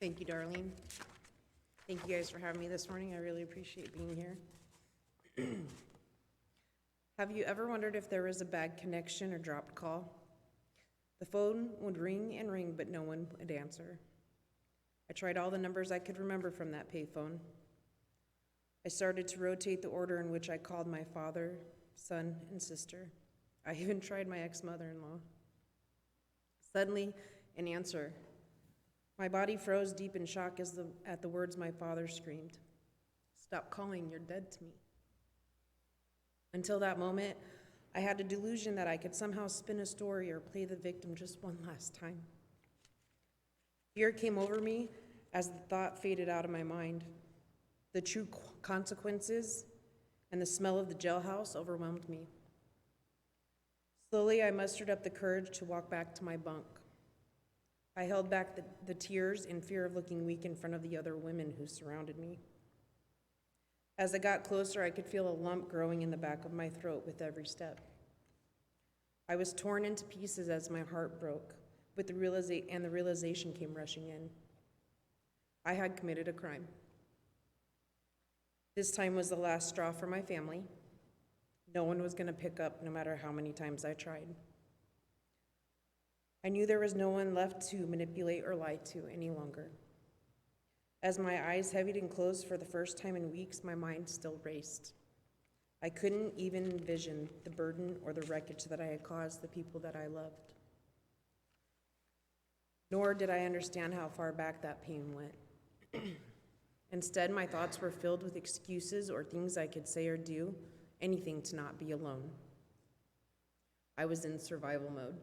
Thank you, Darlene. Thank you guys for having me this morning. I really appreciate being here. Have you ever wondered if there was a bad connection or dropped call? The phone would ring and ring, but no one would answer. I tried all the numbers I could remember from that payphone. I started to rotate the order in which I called my father, son, and sister. I even tried my ex-mother-in-law. Suddenly, an answer. My body froze deep in shock at the words my father screamed. "Stop calling, you're dead to me." Until that moment, I had a delusion that I could somehow spin a story or play the victim just one last time. Fear came over me as the thought faded out of my mind. The true consequences and the smell of the jailhouse overwhelmed me. Slowly, I mustered up the courage to walk back to my bunk. I held back the tears in fear of looking weak in front of the other women who surrounded me. As I got closer, I could feel a lump growing in the back of my throat with every step. I was torn into pieces as my heart broke, and the realization came rushing in. I had committed a crime. This time was the last straw for my family. No one was going to pick up, no matter how many times I tried. I knew there was no one left to manipulate or lie to any longer. As my eyes heavied and closed for the first time in weeks, my mind still raced. I couldn't even envision the burden or the wreckage that I had caused the people that I loved. Nor did I understand how far back that pain went. Instead, my thoughts were filled with excuses or things I could say or do, anything to not be alone. I was in survival mode.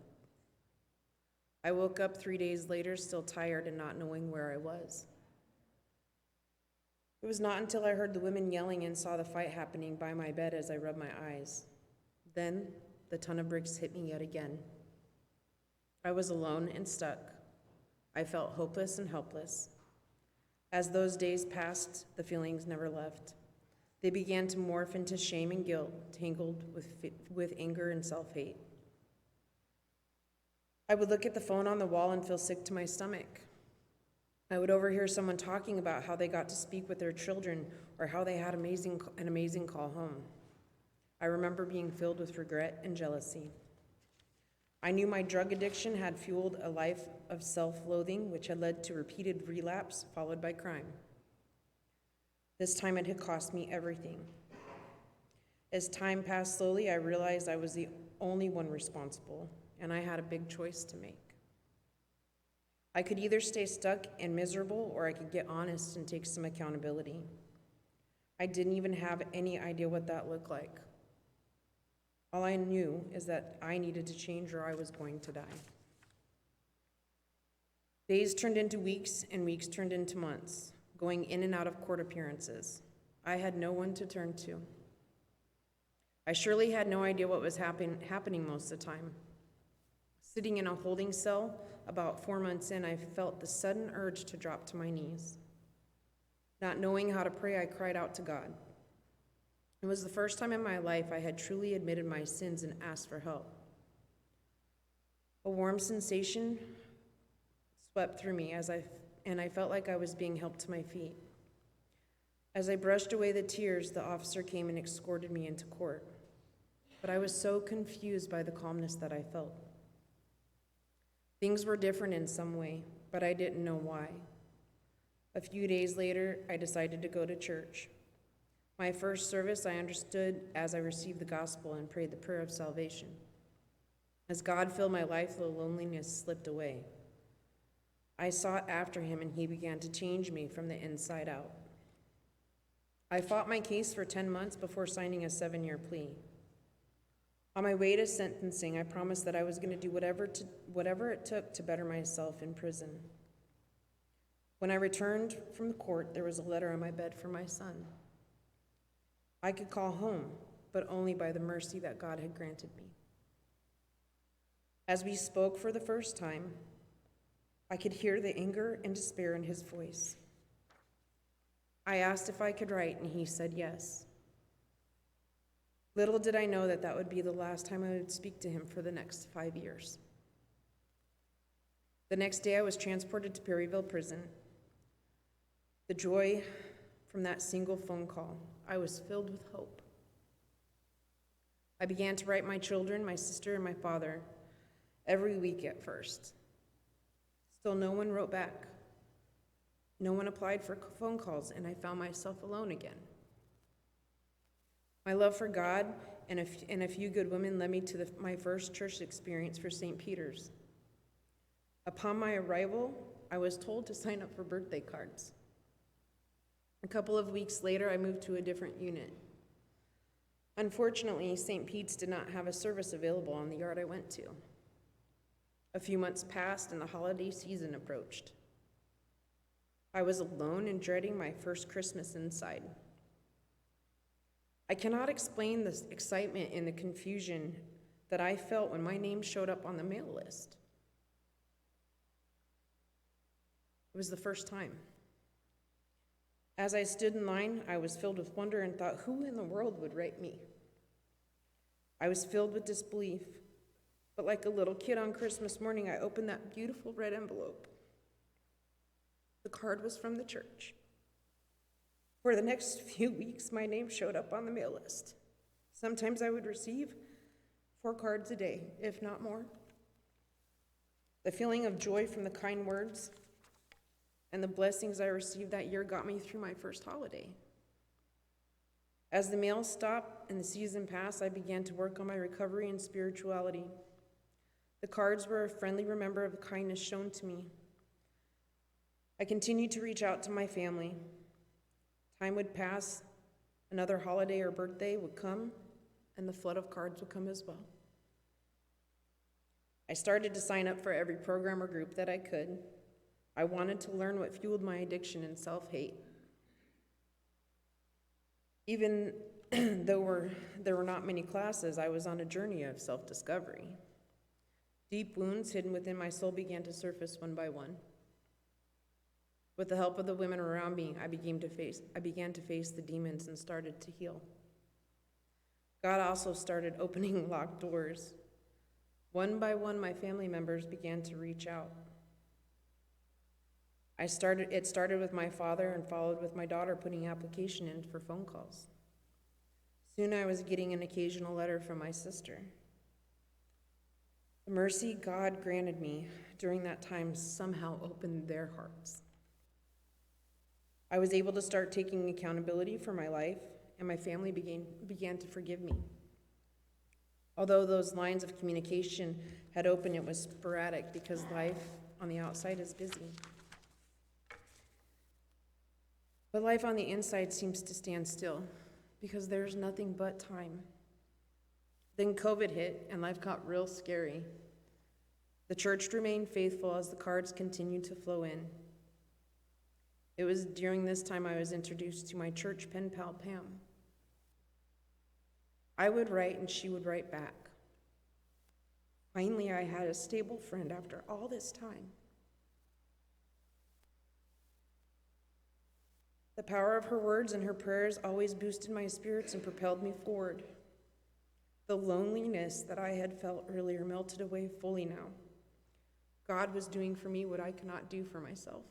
I woke up 3 days later, still tired and not knowing where I was. It was not until I heard the women yelling and saw the fight happening by my bed as I rubbed my eyes. Then, the ton of bricks hit me yet again. I was alone and stuck. I felt hopeless and helpless. As those days passed, the feelings never left. They began to morph into shame and guilt, tangled with anger and self-hate. I would look at the phone on the wall and feel sick to my stomach. I would overhear someone talking about how they got to speak with their children or how they had an amazing call home. I remember being filled with regret and jealousy. I knew my drug addiction had fueled a life of self-loathing, which had led to repeated relapse followed by crime. This time it had cost me everything. As time passed slowly, I realized I was the only one responsible, and I had a big choice to make. I could either stay stuck and miserable, or I could get honest and take some accountability. I didn't even have any idea what that looked like. All I knew is that I needed to change or I was going to die. Days turned into weeks, and weeks turned into months, going in and out of court appearances. I had no one to turn to. I surely had no idea what was happening most of the time. Sitting in a holding cell, about 4 months in, I felt the sudden urge to drop to my knees. Not knowing how to pray, I cried out to God. It was the first time in my life I had truly admitted my sins and asked for help. A warm sensation swept through me and I felt like I was being helped to my feet. As I brushed away the tears, the officer came and escorted me into court. But I was so confused by the calmness that I felt. Things were different in some way, but I didn't know why. A few days later, I decided to go to church. My first service, I understood as I received the gospel and prayed the prayer of salvation. As God filled my life, the loneliness slipped away. I sought after him, and he began to change me from the inside out. I fought my case for 10 months before signing a 7-year plea. On my way to sentencing, I promised that I was going to do whatever it took to better myself in prison. When I returned from the court, there was a letter on my bed for my son. I could call home, but only by the mercy that God had granted me. As we spoke for the first time, I could hear the anger and despair in his voice. I asked if I could write, and he said yes. Little did I know that would be the last time I would speak to him for the next 5 years. The next day, I was transported to Perryville Prison. The joy from that single phone call, I was filled with hope. I began to write my children, my sister, and my father every week at first. Still, no one wrote back. No one applied for phone calls, and I found myself alone again. My love for God and a few good women led me to my first church experience for St. Peter's. Upon my arrival, I was told to sign up for birthday cards. A couple of weeks later, I moved to a different unit. Unfortunately, St. Pete's did not have a service available on the yard I went to. A few months passed and the holiday season approached. I was alone and dreading my first Christmas inside. I cannot explain the excitement and the confusion that I felt when my name showed up on the mail list. It was the first time. As I stood in line, I was filled with wonder and thought, who in the world would write me? I was filled with disbelief, but like a little kid on Christmas morning, I opened that beautiful red envelope. The card was from the church. For the next few weeks, my name showed up on the mail list. Sometimes I would receive 4 cards a day, if not more. The feeling of joy from the kind words and the blessings I received that year got me through my first holiday. As the mail stopped and the season passed, I began to work on my recovery and spirituality. The cards were a friendly reminder of the kindness shown to me. I continued to reach out to my family. Time would pass, another holiday or birthday would come, and the flood of cards would come as well. I started to sign up for every program or group that I could. I wanted to learn what fueled my addiction and self-hate. Even though there were not many classes, I was on a journey of self-discovery. Deep wounds hidden within my soul began to surface one by one. With the help of the women around me, I began to face the demons and started to heal. God also started opening locked doors. One by one, my family members began to reach out. It started with my father and followed with my daughter putting application in for phone calls. Soon I was getting an occasional letter from my sister. The mercy God granted me during that time somehow opened their hearts. I was able to start taking accountability for my life, and my family began to forgive me. Although those lines of communication had opened, it was sporadic because life on the outside is busy. But life on the inside seems to stand still because there's nothing but time. Then COVID hit and life got real scary. The church remained faithful as the cards continued to flow in. It was during this time I was introduced to my church pen pal, Pam. I would write and she would write back. Finally, I had a stable friend after all this time. The power of her words and her prayers always boosted my spirits and propelled me forward. The loneliness that I had felt earlier melted away fully now. God was doing for me what I could not do for myself.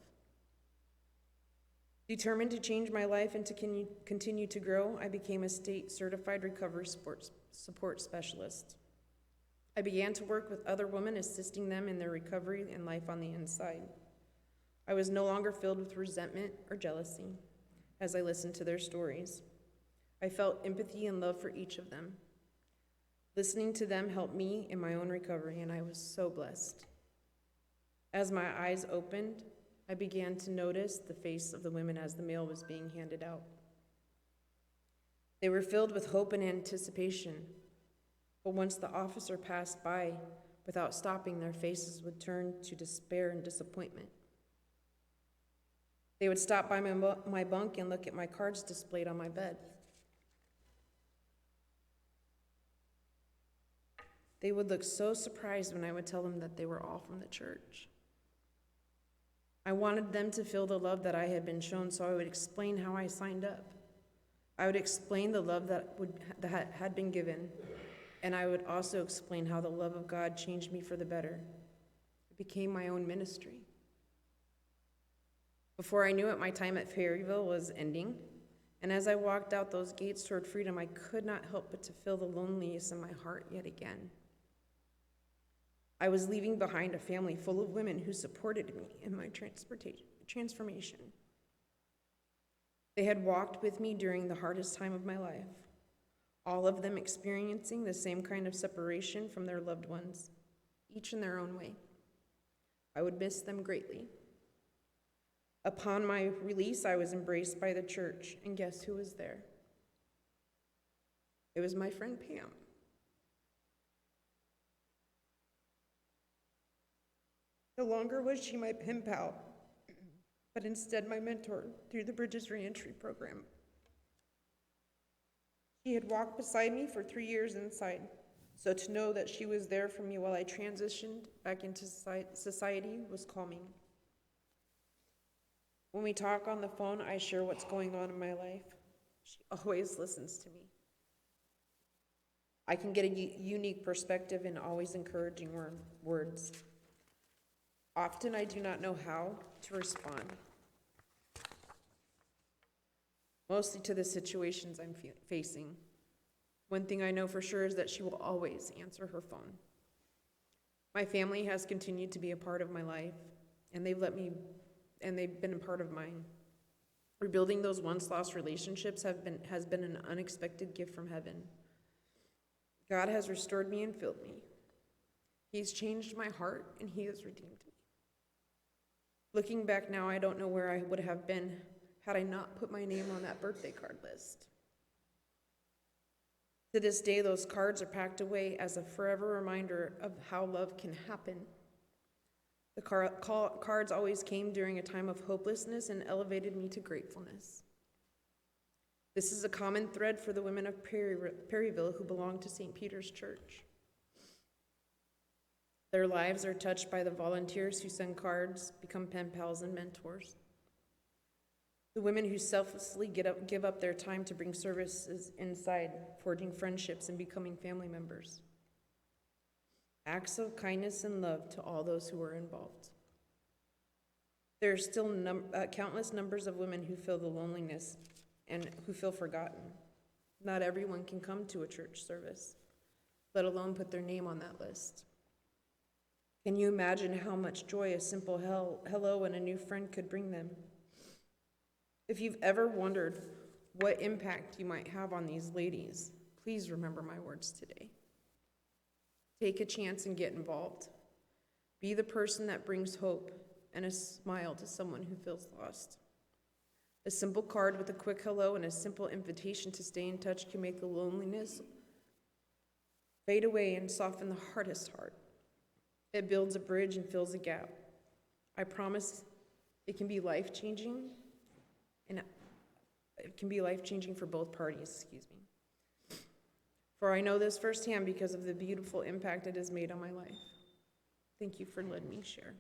Determined to change my life and to continue to grow, I became a state-certified recovery support specialist. I began to work with other women, assisting them in their recovery and life on the inside. I was no longer filled with resentment or jealousy as I listened to their stories. I felt empathy and love for each of them. Listening to them helped me in my own recovery, and I was so blessed. As my eyes opened, I began to notice the face of the women as the mail was being handed out. They were filled with hope and anticipation, but once the officer passed by without stopping, their faces would turn to despair and disappointment. They would stop by my bunk and look at my cards displayed on my bed. They would look so surprised when I would tell them that they were all from the church. I wanted them to feel the love that I had been shown, so I would explain how I signed up. I would explain the love that had been given, and I would also explain how the love of God changed me for the better. It became my own ministry. Before I knew it, my time at Perryville was ending, and as I walked out those gates toward freedom, I could not help but to feel the loneliness in my heart yet again. I was leaving behind a family full of women who supported me in my transformation. They had walked with me during the hardest time of my life, all of them experiencing the same kind of separation from their loved ones, each in their own way. I would miss them greatly. Upon my release, I was embraced by the church, and guess who was there? It was my friend Pam. No longer was she my pen pal, but instead my mentor through the Bridges Reentry Program. She had walked beside me for 3 years inside, so to know that she was there for me while I transitioned back into society was calming. When we talk on the phone, I share what's going on in my life. She always listens to me. I can get a unique perspective and always encouraging words. Often I do not know how to respond, mostly to the situations I'm facing. One thing I know for sure is that she will always answer her phone. My family has continued to be a part of my life, and they've been a part of mine. Rebuilding those once lost relationships has been an unexpected gift from heaven. God has restored me and filled me. He's changed my heart, and He has redeemed me. Looking back now, I don't know where I would have been had I not put my name on that birthday card list. To this day, those cards are packed away as a forever reminder of how love can happen. The cards always came during a time of hopelessness and elevated me to gratefulness. This is a common thread for the women of Perryville who belong to St. Peter's Church. Their lives are touched by the volunteers who send cards, become pen pals and mentors. The women who selflessly give up their time to bring services inside, forging friendships and becoming family members. Acts of kindness and love to all those who are involved. There are still countless numbers of women who feel the loneliness and who feel forgotten. Not everyone can come to a church service, let alone put their name on that list. Can you imagine how much joy a simple hello and a new friend could bring them? If you've ever wondered what impact you might have on these ladies, please remember my words today. Take a chance and get involved. Be the person that brings hope and a smile to someone who feels lost. A simple card with a quick hello and a simple invitation to stay in touch can make the loneliness fade away and soften the hardest heart. It builds a bridge and fills a gap. I promise it can be life-changing, and it can be life-changing for both parties, For I know this firsthand because of the beautiful impact it has made on my life. Thank you for letting me share.